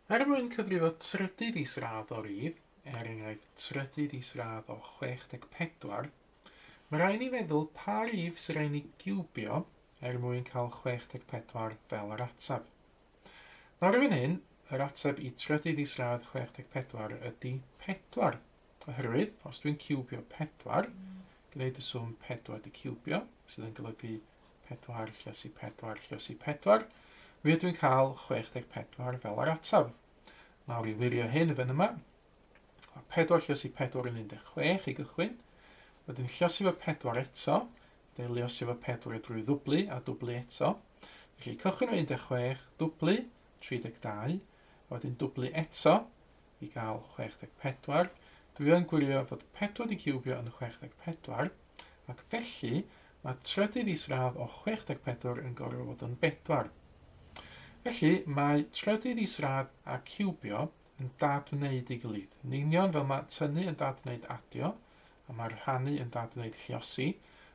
Er mwyn cyfrifo trydydd isradd o rif, enghraifft trydydd isradd o 64, mae rhaid ni feddwl pa rif sy'n rhaid ni giwbio mwyn cael 64 fel yr ateb. Nawr fan hyn, yr ateb i trydydd isradd 64 ydy 4. Oherwydd, os dwi'n ciwbio 4, gwneud y swm 4 di ciwbio, sydd yn golygu 4 llysu 4 llysu 4, mi ydw i'n cael 64 fel yr ateb. Nawr i wirio hyn y fan yma, 4 llysu 4 yn 16 i gychwyn, wedyn llysu fo 4 eto, deilios efo 4 drwy ddwblu a dwblu eto. Felly cychwyn o 16, dwblu, 32, wedyn dwblu eto i gael 64. Dwi yn gwirio fod 4 di ciwbio yn 64, ac felly mae trydydd isradd o 64 yn gorfod fod yn 4. Felly mae trydydd isradd a ciwbio yn dadwneud i gilydd. Yn union fel mae tynnu yn dadwneud adio, a mae rhannu yn dadwneud lluosi,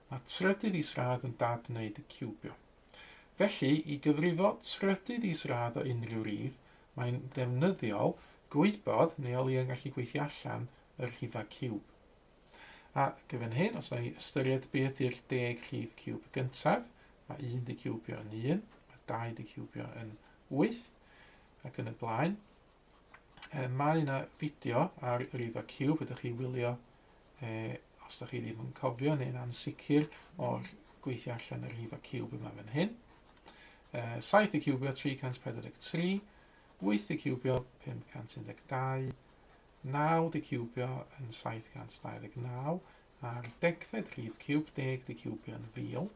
mae trydydd isradd yn dadwneud y ciwbio. Felly, i gyfrifo trydydd isradd o unrhyw rif, mae'n ddefnyddiol gwybod neu o yn gallu gweithio allan yr rhifau ciwb. A gyfen hyn, os na i ystyried beth ydy'r 10 rhif ciwb gyntaf, mae 1 di ciwbio yn 1, mae 2 di ciwbio yn 8, ac yn y blaen. Mae yna fideo ar yr rhifau ciwb, ydych chi wylio, os ydych chi ddim yn cofio neu'n ansicr o'r gweithio allan yr rhifau ciwb yma fan hyn. 7 di ciwbio 343, 8 di ciwbio 512, 9 di ciwbio yn 729, a'r 10fed rhif ciwb 10 di ciwbio yn 1000.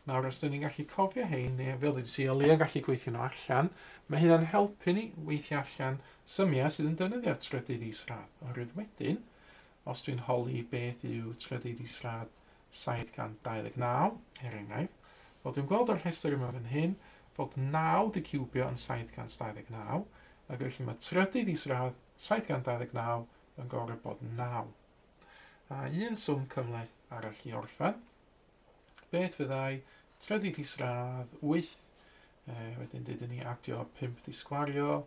Nawr, os ydyn ni'n gallu cofio hyn, neu fel ydych chi yn gallu gweithio nhw allan, mae hynna'n helpu ni weithio allan symiau sydd yn defnyddio trydydd isradd. Oherwydd wedyn, os dwi'n holi beth yw trydydd isradd 729, enghraifft, fel dwi'n gweld o'r rhestr yma fan hyn, fod 9 di ciwbio yn 729, ac felly mae trydydd isradd 729 yn gorfod bod 9. A un swm cymhleth arall i orffen. Beth fyddai trydydd isradd 8, wedyn dydyn ni adio 5 di sgwario,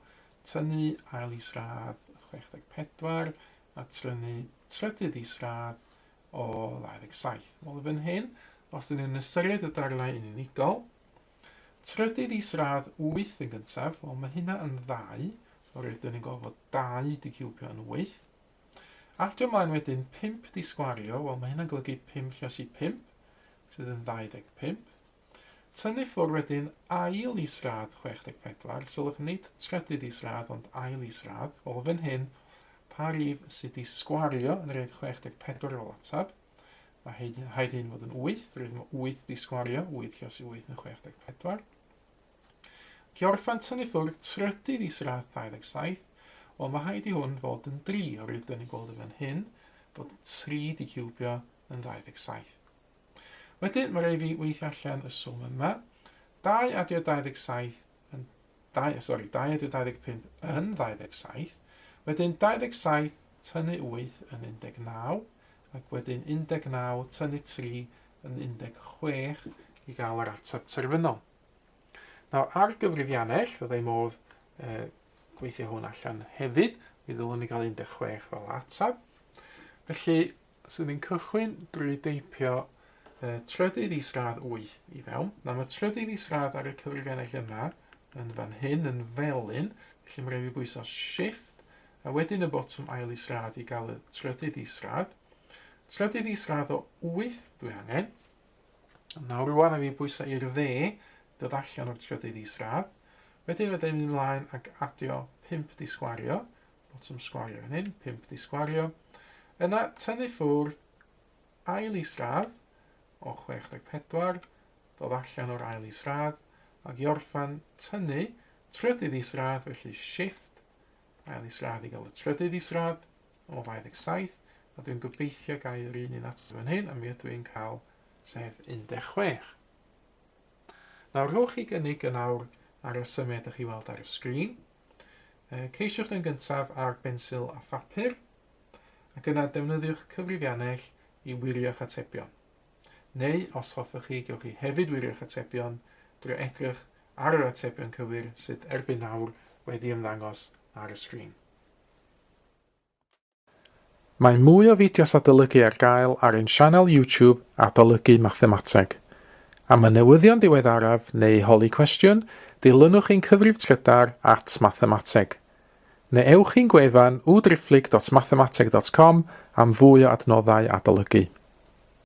tynnu ail isradd 64, a tynnu trydydd isradd o 27. Wel, fan hyn, os dyn ni'n ystyried y darlau yn unigol, trydydd isradd 8 yn gyntaf, wel mae hynna yn 2, oherwydd dyn ni'n gofod 2 di ciwbio yn 8. Adio ymlaen wedyn 5 di sgwario, wel mae hynna'n golygu 5 llysu 5, sydd yn 25. Tynnu ffwrdd wedyn ail isradd 64, sylwch nid trydydd isradd ond ail isradd. Wel fan hyn, pa rif sydd wedi sgwario yn rhaid 64 fel atab. Mae haid hyn fod yn 8, rhaid mae 8 di sgwario, 8 llysu 8 yn 64. Orffan tynnu ffwrdd trydydd isradd 27, wel mae haid i hwn fod yn 3, oherwydd dyn ni'n gweld fan hyn, bod 3 di ciwbio yn 27. Wedyn, mae rhaid fi weithio allan y swm yma. 2 adio 27 yn 2 adio 25 yn 27. Wedyn 27 tynnu 8 yn 19, ac wedyn 19 tynnu 3 yn 16 i gael yr ateb terfynol. Nawr, ar gyfrifiannell, fyddai modd gweithio hwn allan hefyd. Mi ddylwn ni gael 16 fel ateb. Felly, sy'n ni'n cychwyn drwy deipio trydydd isradd 8 i fewn. Nawr mae trydydd isradd ar y cyfrifiannell yma yn fan hyn yn felyn, felly mae rhaid i bwyso shift, a wedyn y botwm ail isradd i gael y trydydd isradd. Trydydd isradd o 8 dwi angen. Nawr rwan a fi bwyso i'r dde, dod allan o'r trydydd isradd. Wedyn mynd ymlaen ac adio 5 di sgwario, botwm sgwario fan hyn, 5 di sgwario. Yna tynnu ffwrdd ail isradd o 64, dod allan o'r ail isradd, ac i orffan tynnu trydydd isradd, felly shift, ail isradd i gael y trydydd isradd o 27, a dwi'n gobeithio gael yr un ateb fan hyn, a mi ydw i'n cael sef 16. Nawr, rhowch chi gynnig yn awr ar y symiau ydych chi weld ar y sgrin. Ceisiwch yn gyntaf ar bensil a phapur, ac yna defnyddiwch cyfrifiannell i wirio'ch atebion. Neu, os hoffech chi, gewch chi hefyd wirio'ch atebion drwy edrych ar yr atebion cywir sydd erbyn nawr wedi ymddangos ar y sgrin. Mae mwy o fideos adolygu ar gael ar ein sianel YouTube Adolygu Mathemateg. Am y newyddion diweddaraf neu holi cwestiwn, dilynwch ein cyfrif Twitter @mathemateg. Neu ewch i'n gwefan www.mathemateg.com am fwy o adnoddau adolygu.